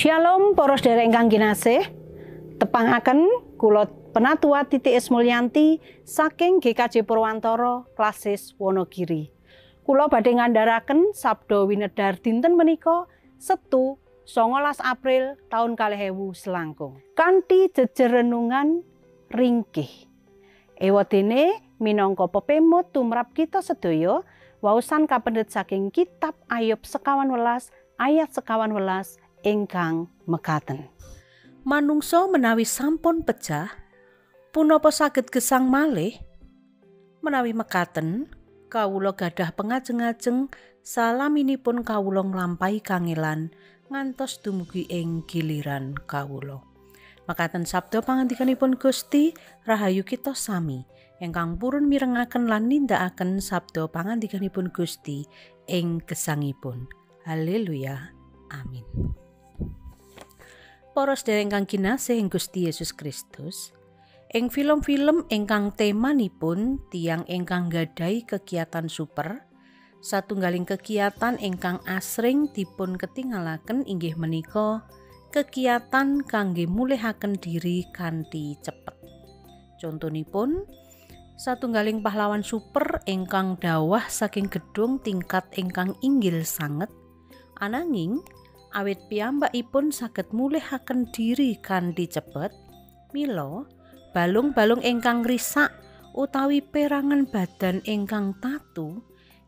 Shalom para sedherek ingkang kinasih. Tepangaken kula Penatua Titi S. Mulyanti saking GKJ Purwantara Klasis Wonogiri. Kula badhe ngandharaken sabda winedhar dinten menika Setu 19 April taun 2000 selangkung. Kanthi jejer renungan ringkih. Ewadene minangka pepemut tumrap kita sedaya waosan kapendhet saking kitab Ayub 11 ayat 11 ingkang mekaten. Manungsa menawi sampun pejah, punapa saged gesang malih? Menawi mekaten, kawula gadah pengajeng-ajeng salaminipun kawula nglampahi kangelan ngantos dumugi ing giliran kawula. Mekaten sabda pangandikanipun Gusti, rahayu kita sami ingkang purun mirengaken lan nindakaken sabda pangandikanipun Gusti ing gesangipun. Haleluya. Amin. Para sedherek ingkang kinasih ing Gusti Yesus Kristus, ing film-film ingkang temanipun tiyang ingkang nggadhahi kegiatan super, satunggaling kegiatan ingkang asring dipun ketingalaken inggih menika kegiatan kangge mulihaken diri kanthi cepet. Contonipun, satunggaling pahlawan super ingkang dawah saking gedung tingkat ingkang inggil sanget, ananging awit piyambakipun saged mulihaken diri kanthi cepet, mila balung-balung ingkang risak utawi perangan badan ingkang tatu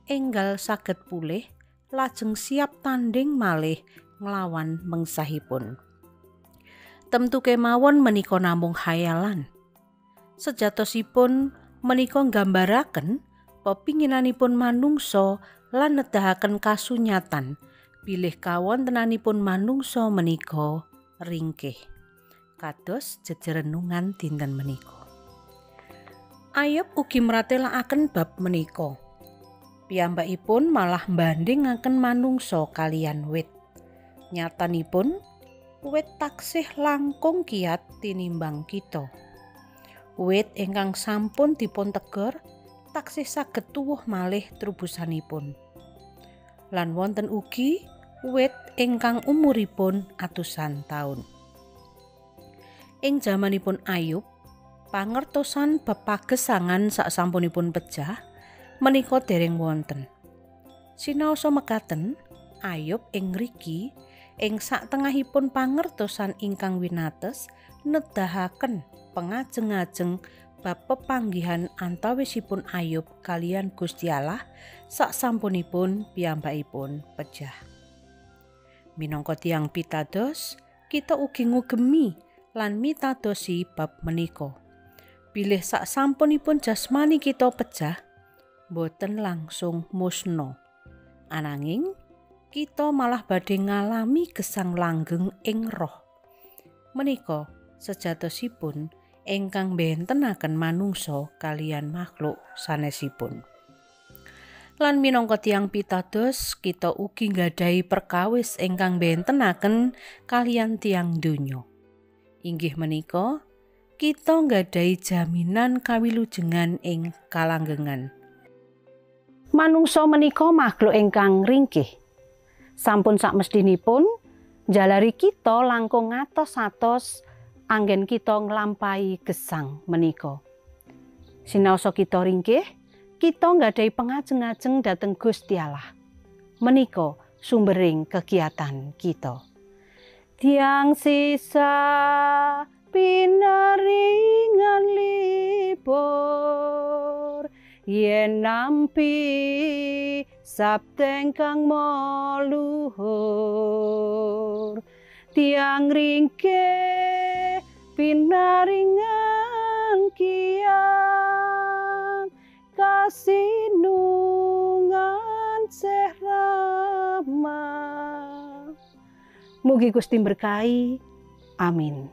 enggal saged pulih lajeng siap tanding malih nglawan mengsahipun. Temtu kemawon menika namung khayalan. Sejatosipun menika nggambaraken pepinginanipun manungsa lan nedahaken kasunyatan bilih kawontenanipun manungsa menika ringkih. Kados jejer renungan dinten menika. Ayub ugi mratelakaken bab menika. Piyambakipun malah mbandhingaken manungsa kaliyan wit. Nyatanipun wit taksih langkung kiyat tinimbang kita. Wit ingkang sampun dipun teger taksih saged tuwuh malih trubusanipun. Lan wonten ugi wit ingkang umuripun atusan taun. Ing jamanipun Ayub, pangertosan bab pagesangan saksampunipun pejah menika dereng wonten. Sinaosa mekaten, Ayub ing ngriki ing saktengahipun pangertosan ingkang winates nedahaken pengajeng-ajeng bab pepanggihan antawisipun Ayub kaliyan Gusti Allah saksampunipun piyambakipun pejah. Minangka tiyang pitados, kita ugi ngugemi lan mitadosi bab menika. Bilih saksampunipun jasmani kita pejah, boten langsung musna. Ananging kita malah badhe ngalami gesang langgeng ing roh. Menika sejatosipun ingkang mbentenaken manungsa kaliyan makhluk sanesipun. Lan minangka tiyang pitados, kita ugi nggadahi perkawis ingkang mbentenaken kaliyan tiyang donya. Inggih menika kita nggadahi jaminan kawilujengan ing kalanggengan. Manungsa menika makhluk ingkang ringkih. Sampun sakmestinipun jalari kita langkung ngatos-atos anggen kita nglampahi gesang menika. Sinaosa kita ringkih, kita nggadahi pengajeng-ajeng dhateng Gusti Allah. Menika sumbering kegiatan kita. Tiang sisa pinaringan libur yen nampi sabda kang maluhur. Tiang ringkih pinaringan kian kasinungan sehrama. Mugi Gusti berkahi. Amin.